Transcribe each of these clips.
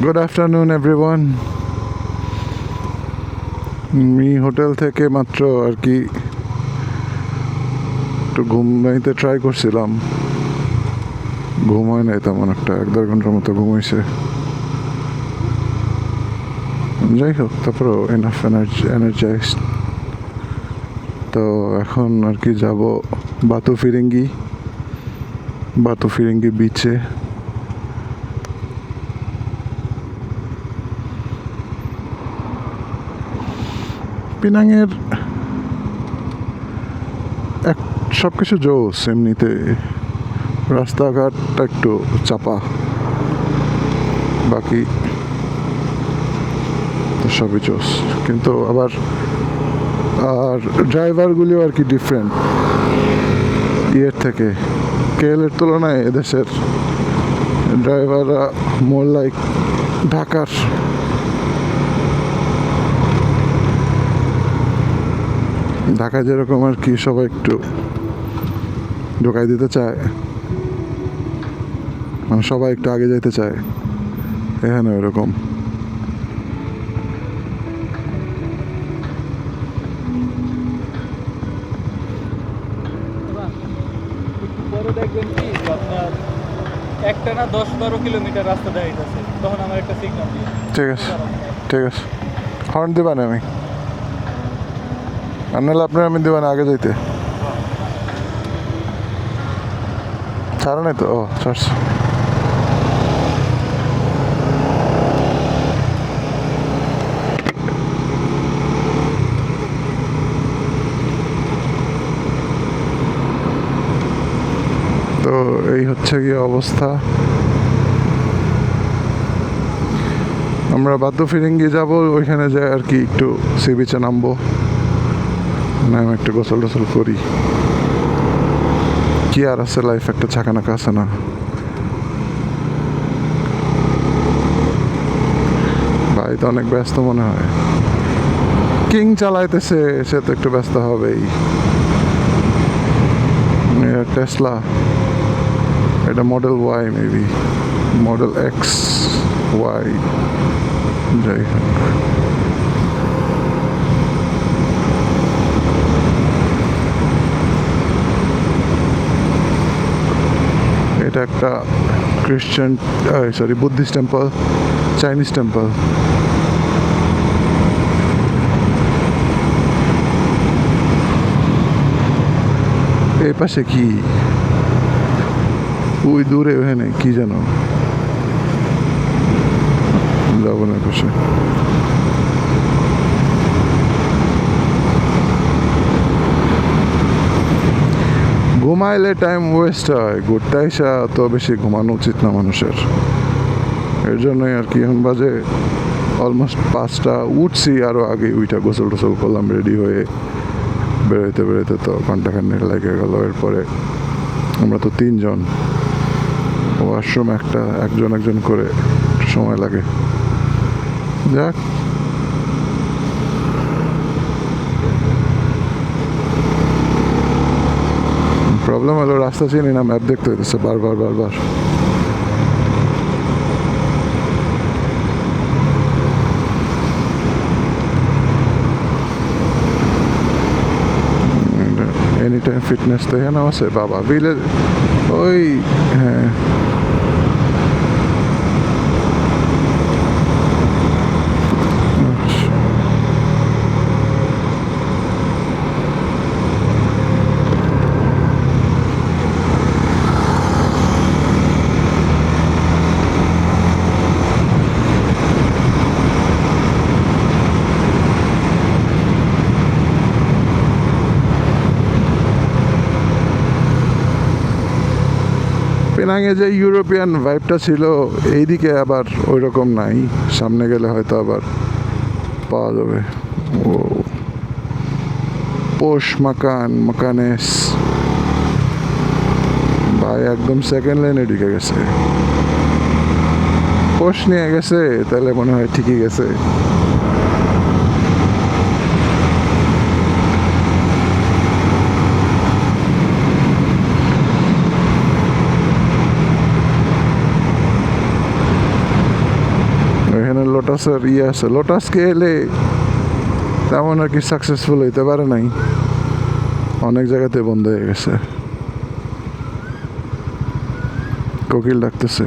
Good afternoon everyone. আমি hotel থেকে মাত্র আর কি একটু ঘুমাইতে ট্রাই করছিলাম, ঘুম হয় নাই তেমন একটা, 1-1.5 ঘন্টার মতো ঘুমাইছে। যাই হোক, তারপরও এনাফ এনার্জাইজ। তো এখন আর কি যাব বাতু ফিরিঙ্গি বিচে। পিনাংয়ের সব কিছু জোস, এমনিতে রাস্তাঘাটটা একটু চাপা, বাকি তো সবই জোস। কিন্তু আবার ড্রাইভারগুলিও আর কি ডিফারেন্ট ইয়ের থেকে, কেএলের তুলনায় এদেশের ড্রাইভাররা মোর লাইক ঢাকার। ঢাকায় যেরকম আর কি সবাই একটু ঢোকাই দিতে চায়, মানে সবাই একটু আগে যেতে চায়, এখানে এরকম। দেখবেন কি আপনার একটানা 10-12 কিলোমিটার রাস্তা দেওয়া যাচ্ছে, তখন আমার একটা সিগন্যাল দিয়ে ঠিক আছে, ঠিক আছে, হর্ন দিবান আমি, আর নাহলে আপনার আমি দিবান আগে যাইতে। ছাড়া নাই তো? ও ছাড়ছে। তো এই হচ্ছে গিয়ে অবস্থা। আমরা বাদ্য ফিরিঙ্গি যাব, ওইখানে যাই আর কি একটু সি বিচে নামবো, নামে একটু গোসল টোসল করি। কি আর আছে, লাইফ একটা ছাকানাকা আছে না? ভাই তো অনেক ব্যস্ত মনে হয়। কিং চালাইতেছে, সে তো একটু ব্যস্ত হবেই। টেসলা, এটা model Y, maybe model X Y, যাই হোক। এটা একটা খ্রিস্টান, বুদ্ধিস্ট টেম্পল, চাইনিজ টেম্পল। এই পাশে কি, ওই দূরে ওখানে কি যেন, যাবো না পাশে। ঘুমাইলে টাইম ওয়েস্ট হয়, ঘুরতে আসা তো বেশি ঘুমানো উচিত না মানুষের। এর জন্যই আর কি এখন বাজে অলমোস্ট 5টা। উঠছি আরও আগে, উইটা গোসল টোসল করলাম, রেডি হয়ে বেরোতে বেরোতে তো ঘন্টাখানেক লেগে গেল। এরপরে আমরা তো 3 জন, ওয়াশরুম একজন করে সময় লাগে। যাক, প্রবলেম হলো রাস্তা চিনি না, ম্যাপ দেখতে হইতেছে বারবার। এনি টাইম ফিটনেস তো এখানে আছে বাবা, ভিলেজ ওই, হ্যাঁ। পেনাংয়ে যে ইউরোপিয়ান ভাইবটা ছিল, এইদিকে আবার ওই রকম নাই। সামনে গেলে হয়তো আবার পাওয়া যাবে। ও পোষ মাকানেস ভাই, একদম সেকেন্ড লাইনে ঢুকে গেছে। পোষ নিয়ে গেছে, তাহলে মনে হয় ঠিকই গেছে। লোটাসের ইয়ে আছে, লোটাসকে এলে তেমন আর কি সাকসেসফুল হইতে পারে নাই, অনেক জায়গাতে বন্ধ হয়ে গেছে। কোকিল ডাকতেছে,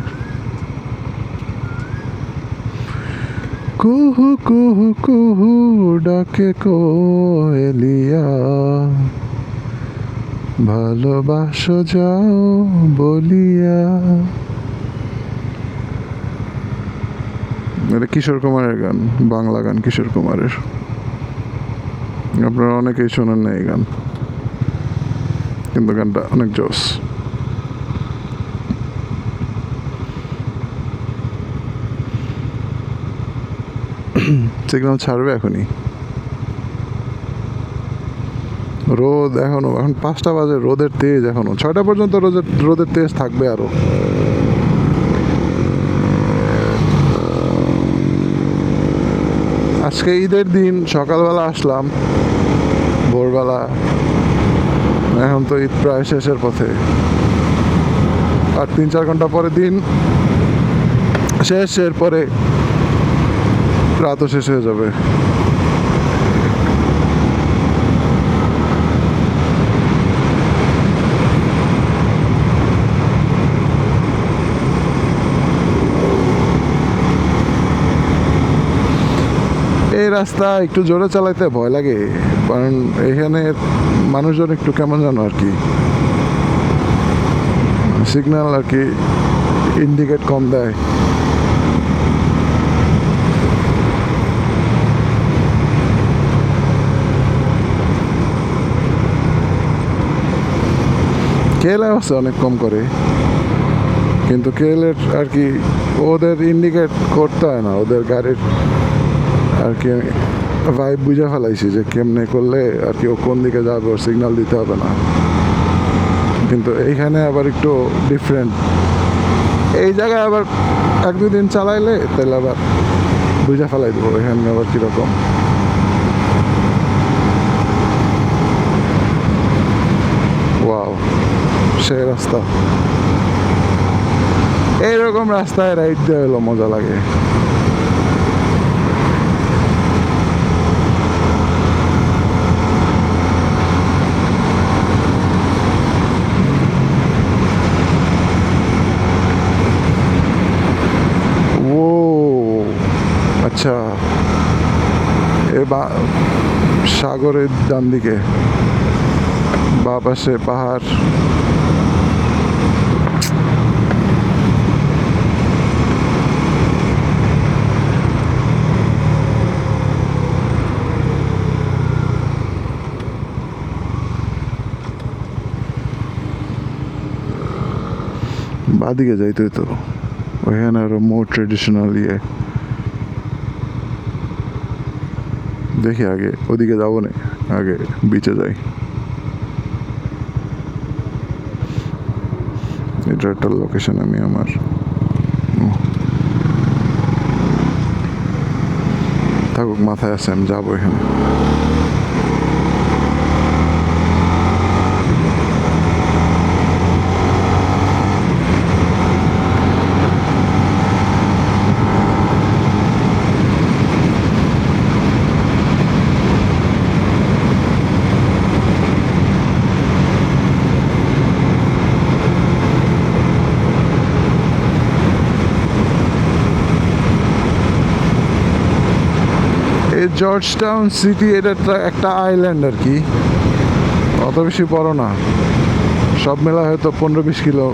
কুহু কুহু কুহু ডাকে কোয়েলিয়া, ভালোবাসো যাও বলিয়া। এটা কিশোর কুমারের গান, বাংলা গান কিশোর কুমারের। আপনারা অনেকেই শোনেন না এই গান, কিন্তু গানটা অনেক জোস। সিগন্যাল ছাড়বে এখনই। রোদ এখন 5টা বাজে, রোদের তেজ এখনো 6টা পর্যন্ত রোদের তেজ থাকবে আরো। আজকে ঈদের দিন সকালবেলা আসলাম, ভোরবেলা, এখন তো ঈদ প্রায় শেষের পথে, আর 3-4 ঘন্টা পরে দিন শেষ, এরপরে রাতও শেষ হয়ে যাবে। এই রাস্তা একটু জোরে চালাইতে ভয় লাগে, কারণ এখানে মানুষজন একটু কেমন জানো আর কি, সিগন্যাল আর কি ইন্ডিকেট কম দেয়। কেএল আছে অনেক কম করে, কিন্তু কেএলের আর কি ওদের ইন্ডিকেট করতে হয় না, ওদের গাড়ির আর কি ভাইব বুঝে ফেলাইছি যে কেমনে করলে আর কি ও কোন দিকে যাবে, ওর সিগন্যাল দিতে হবে না। কিন্তু এইখানে আবার একটু ডিফারেন্ট, এই জায়গায় আবার 1-2 দিন চালাইলে তাহলে আবার বুঝে ফেলাই দেবো এখানে আবার কীরকম। ওয়াও, সেই রাস্তা, এইরকম রাস্তায় রাইড দেওয়া হলো মজা লাগে। ও আচ্ছা, সাগরের ডান দিকে, বা পাশে পাহাড়। বাদিকে যাইতে তো ওইখানে আরো মোর ট্রেডিশনাল ইয়ে, দেখি আগে ওদিকে যাবো না, আগে বিচে যাই। এটা একটা লোকেশন আমি আমার থাকুক মাথায় আছে, আমি যাবো এখানে। এই জর্জ টাউন সিটি, এটা একটা আইল্যান্ড আর কি, অত বেশি বড় না, সব মেলা হয়তো 15-20 কিলো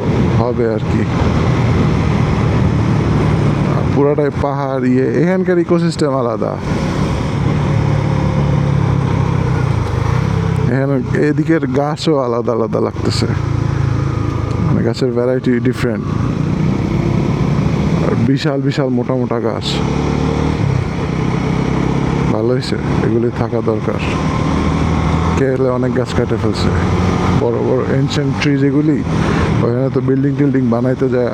হবে আর কি। পুরাটাই পাহাড়, ইয়ে এখানকার ইকোসিস্টেম আলাদা। এখানে এদিকের গাছও আলাদা আলাদা লাগতেছে, মানে গাছের ভ্যারাইটি ডিফারেন্ট, আর বিশাল বিশাল মোটা মোটা গাছ। ভালো হয়েছে, এগুলি থাকা দরকার। কেরলে অনেক গাছ কাটে ফেলছে, বড় বড় এনশিয়েন্ট ট্রি যেগুলি, ওখানে তো বিল্ডিং টিল্ডিং বানাইতে যায়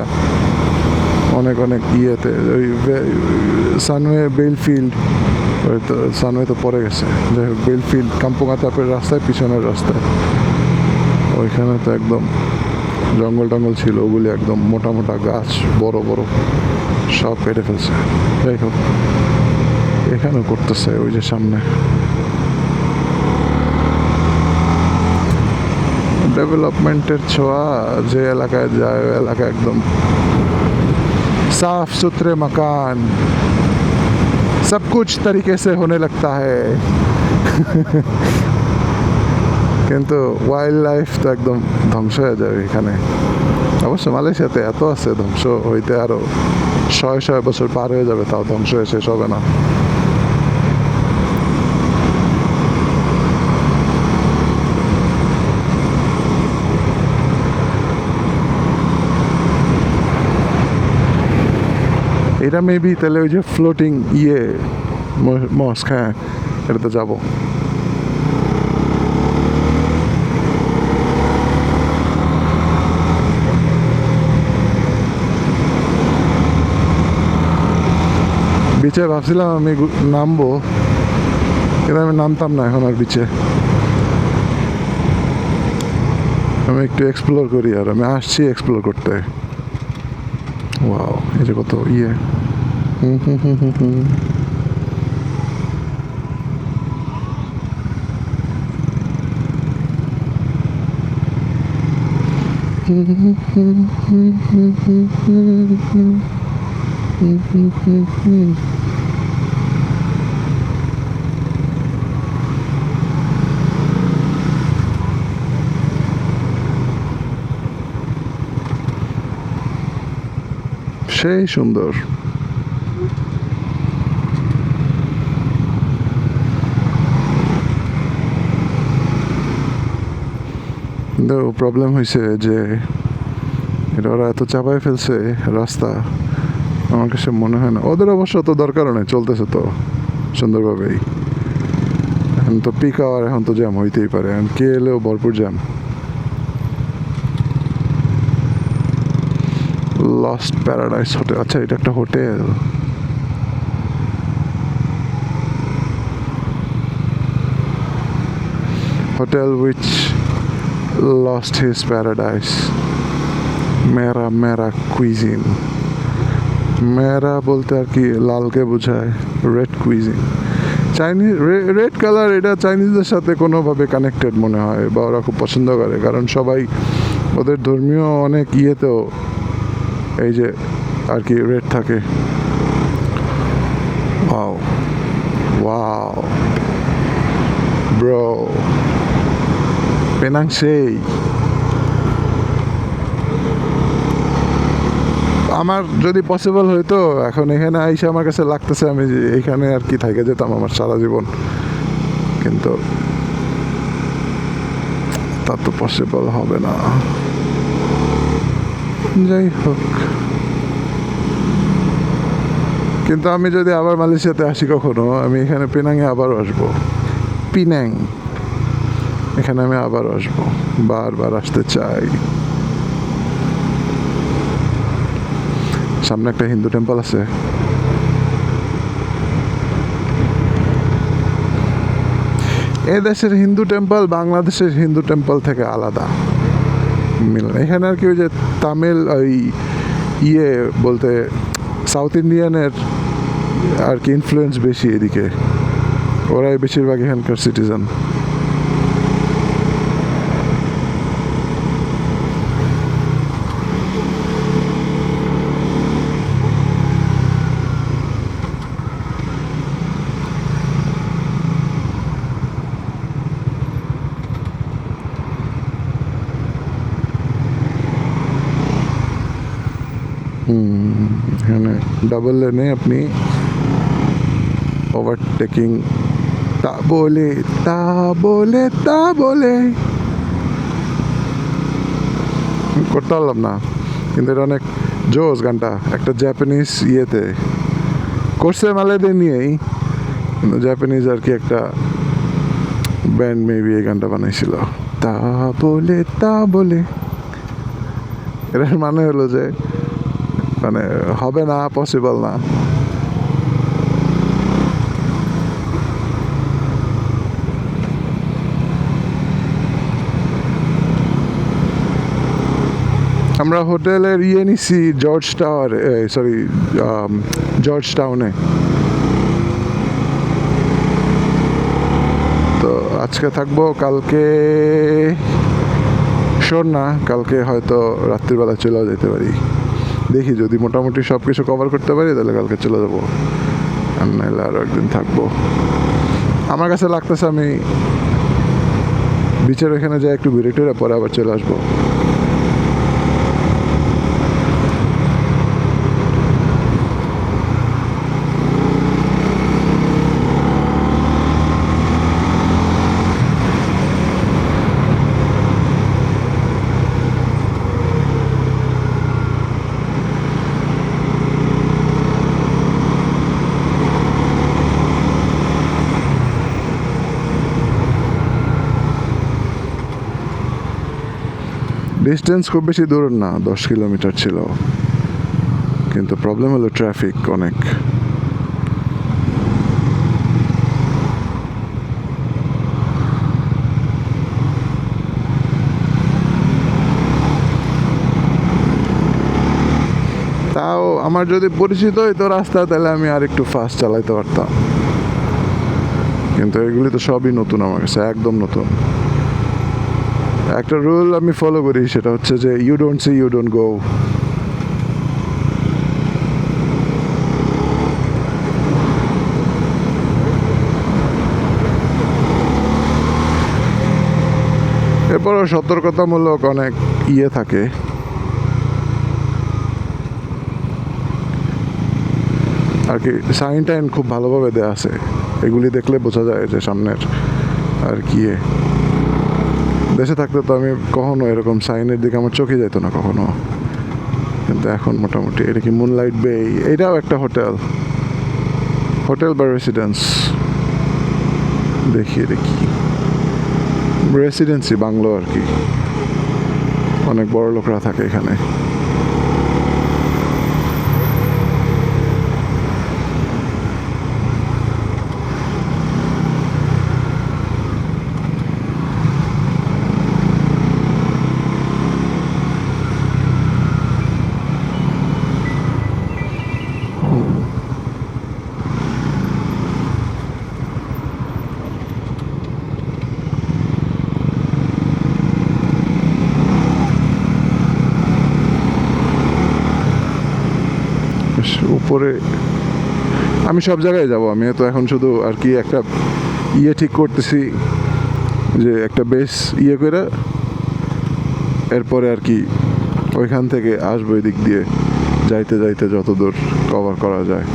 অনেক অনেক ইয়েতে। ওই সানওয়ে বেলফিল্ড, তো সানওয়ে তো পড়ে গেছে, যাই হোক বেলফিল্ড কাম্পুঙ্গা তাপের রাস্তায়, পিছনের রাস্তায় ওইখানে তো একদম জঙ্গল টঙ্গল ছিল, ওগুলি একদম মোটা মোটা গাছ, বড় বড়, সব কেটে ফেলছে। যাই হোক, এখানেও করতেছে ওই যে সামনে। ডেভেলপমেন্টের ছোঁয়া যে এলাকায় যায়, ওই এলাকা একদম साफ सुथरे मकान, सब कुछ तरीके से होने लगता है। কিন্তু ওয়াইল্ড লাইফ তো একদম ধ্বংস হয়ে যাবে এখানে। অবশ্য মালয়েশিয়াতে এত আছে, ধ্বংস হইতে আরো শয়ে শয়ে বছর পার হয়ে যাবে, তাও ধ্বংস হয়ে শেষ হবে না। এটা মেবি তাহলে ওই যে ফ্লোটিং মস্ক, হ্যাঁ এটাতে যাবো। বিচে ভাবছিলাম আমি নামবো, কিন্তু আমি নামতাম না এখন আর বিচে। আমি একটু এক্সপ্লোর করি, আর আমি আসছি এক্সপ্লোর করতে। ওয়াও, এই যে কত সেই সুন্দর। কিন্তু প্রবলেম হয়েছে যে এটা ওরা এত চাপায় ফেলছে রাস্তা, আমার কাছে মনে হয় না। ওদের অবশ্য তো দরকারও নেই, চলতেছে তো সুন্দরভাবেই। এখন তো পিক আওয়ার, এখন তো জ্যাম হইতেই পারে, এখন কে এলেও ভরপুর জ্যাম। লস্ট প্যারাডাইস হোটেল, আচ্ছা এটা একটা hotel. Hotel which lost his paradise. মেরা মেরা কুইজিন। মেরা বলতে আর কি লালকে বোঝায়, red cuisine. Chinese red colour, এটা চাইনিজদের সাথে কোনোভাবে কানেক্টেড মনে হয়, বা ওরা খুব পছন্দ করে, কারণ সবাই ওদের ধর্মীয় অনেক ইয়েতেও এই যে আর কি রেড থাকে। ওয়াও ওয়াও ব্রো, পেনাং সেই। আমার যদি পসিবল হইতো এখন এখানে আইসা, আমার কাছে লাগতেছে আমি এইখানে আর কি থেকে যেতাম আমার সারা জীবন, কিন্তু তা তো পসিবল হবে না। যাই হোক, কিন্তু আমি যদি আবার মালয়েশিয়াতে আসি কখনো, আমি এখানে পেনাংয়ে আবারও আসবো। পিনাং, এখানে আমি আবার আসবো, বারবার আসতে চাই। সামনে একটা হিন্দু টেম্পল আছে। এ দেশের হিন্দু টেম্পল বাংলাদেশের হিন্দু টেম্পল থেকে আলাদা। এখানে আর কি ওই যে তামিল ওই বলতে সাউথ ইন্ডিয়ানের আর কি ইনফ্লুয়েন্স বেশি এদিকে, ওরাই বেশিরভাগ এখানকার সিটিজেন। এখানে ডাবল লেনে আপনি ওভারটেকিং, তা বলে করতে পারলাম না, কিন্তু এটা অনেক জোস গানটা। একটা জাপানিজ ইয়েতে করছে, মালেদের নিয়েই, কিন্তু জাপানিজ আর কি একটা ব্যান্ড মেবি এই গানটা বানাইছিল। তা বলে এটার মানে হলো যে মানে হবে না, পসিবল না। আমরা হোটেলের নিছি জর্জ টাওয়ার, সরি জর্জ টাউনে। তো আজকে থাকবো, কালকে শোন না, কালকে হয়তো রাত্রিবেলা চলেও যেতে পারি। দেখি যদি মোটামুটি সব কিছু কভার করতে পারি তাহলে কালকে চলে যাবো, আর নাহলে আরও একদিন থাকবো। আমার কাছে লাগতেছে আমি বিচের ওখানে যাই একটু ঘুরে টুরে পরে আবার চলে আসবো। ডিস্টেন্স খুব বেশি দূর না, 10 কিলোমিটার ছিল, কিন্তু প্রবলেম হলো ট্রাফিক অনেক। তাও আমার যদি পরিচিত হইতো রাস্তা তাহলে আমি আর একটু ফাস্ট চালাইতে পারতাম, কিন্তু এগুলি তো সবই নতুন আমার কাছে, একদম নতুন। একটা রুল আমি ফলো করি, সেটা হচ্ছে যে you don't see you don't go. এরপরও সতর্কতামূলক অনেক থাকে। আর কি সাইন টাইন খুব ভালোভাবে দেওয়া আছে, এগুলি দেখলে বোঝা যায় যে সামনের আর কি। দেশে থাকতে তো আমি কখনো এরকম সাইনের দিকে আমার চোখে যেত না কখনো, কিন্তু এখন মোটামুটি। এটা কি মুনলাইট বে? এটাও একটা হোটেল, হোটেল বা রেসিডেন্স, দেখি এটা কি রেসিডেন্সি বাংলো আর কি। অনেক বড় লোকরা থাকে এখানে। উপরে আমি সব জায়গায় যাব, আমি তো এখন শুধু আর কি একটা ঠিক করতেছি যে একটা বেস করে এরপরে আর কি ওইখান থেকে আসবো এদিক দিয়ে যাইতে যাইতে যত দূর কভার করা যায়।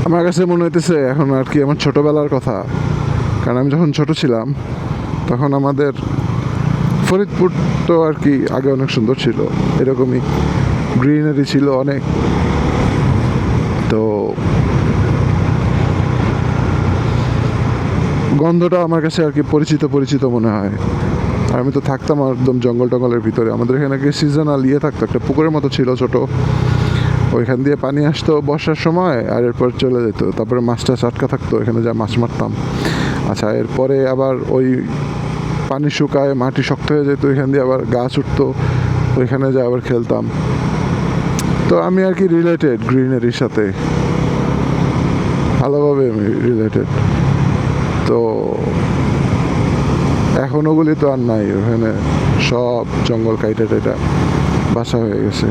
আমার কাছে মনে হইতেছে এখন আর কি আমার ছোটোবেলার কথা, কারণ আমি যখন ছোট ছিলাম তখন আমাদের ফরিদপুর তো আর কি আগে অনেক সুন্দর ছিল, এরকমই গ্রিনারি ছিল অনেক। তো গন্ধটা আমার কাছে আর কি পরিচিত পরিচিত মনে হয়। আর আমি তো থাকতাম একদম জঙ্গল টঙ্গলের ভিতরে। আমাদের এখানে কি সিজনাল থাকতো, একটা পুকুরের মতো ছিল ছোট, ওইখান দিয়ে পানি আসতো বর্ষার সময়, আর এরপর চলে যেত। তারপরে মাছটা আটকা থাকতো, এখানে যা মাছ মারতাম। আচ্ছা, এরপরে আবার ওই পানি শুকায় মাটি শক্ত হয়ে যেত, ওইখান দিয়ে আবার গাছ উঠতো, ওইখানে যা আবার খেলতাম। তো আমি আর কি রিলেটেড গ্রিনারির সাথে, ভালোভাবে আমি রিলেটেড। তো এখন ওগুলি তো আর নাই, ওখানে সব জঙ্গল কাইটা টাইটা বাসা হয়ে গেছে।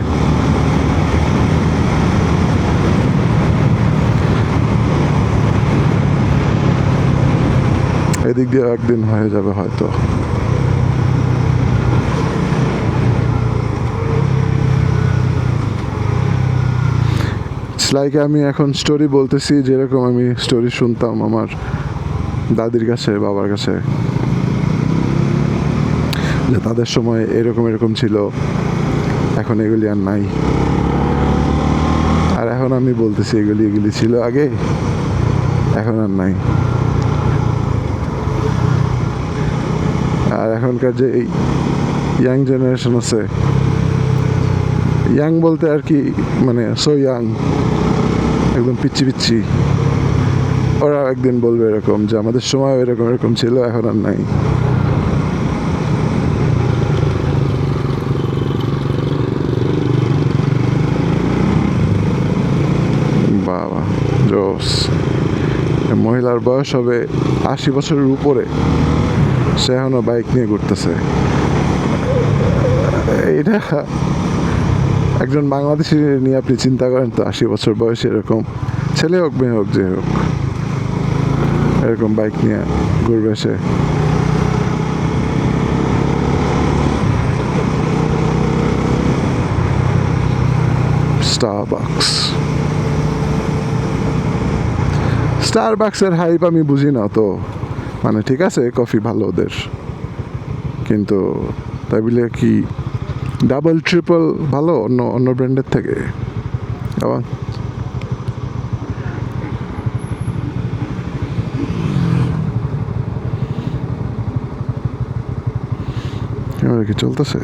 এদিক দিয়ে একদিন হয়ে যাবে হয়তো। লাইক আমি এখন স্টোরি বলতেছি যেরকম আমি স্টোরি শুনতাম আমার দাদির কাছে, বাবার কাছে, যে তাদের সময় এরকম এরকম ছিল, এখন এগুলি আর নাই। আর এখন আমি বলতেছি এগুলি ছিল আগে, এখন আর নাই। আর এখনকার যে এই ইয়াং জেনারেশন আছে, ইয়াং বলতে আর কি মানে সো ইয়াং, একদম পিচ্ছি পিচ্ছি, ওরা একদিন বলবে এরকম যে আমাদের সময় এরকম এরকম ছিল, এখন আর নাই। বাবা জোস। মহিলার বয়স হবে 80 বছরের উপরে, সে এখনো বাইক নিয়ে ঘুরতেছে। এটা একজন বাংলাদেশি নিয়ে আপনি চিন্তা করেন তো, 80 বছর বয়সে এরকম ছেলে হোক মেয়ে হোক যে হোক, এরকম বাইক নিয়ে ঘুরবে সে। স্টারবাক্সের হাইপ আমি বুঝি না তো, মানে ঠিক আছে কফি ভালো ওদের, কিন্তু তাই বলে কি ডাবল ট্রিপল ভালো অন্য অন্য ব্র্যান্ডের থেকে? আবার কি চলতেছে?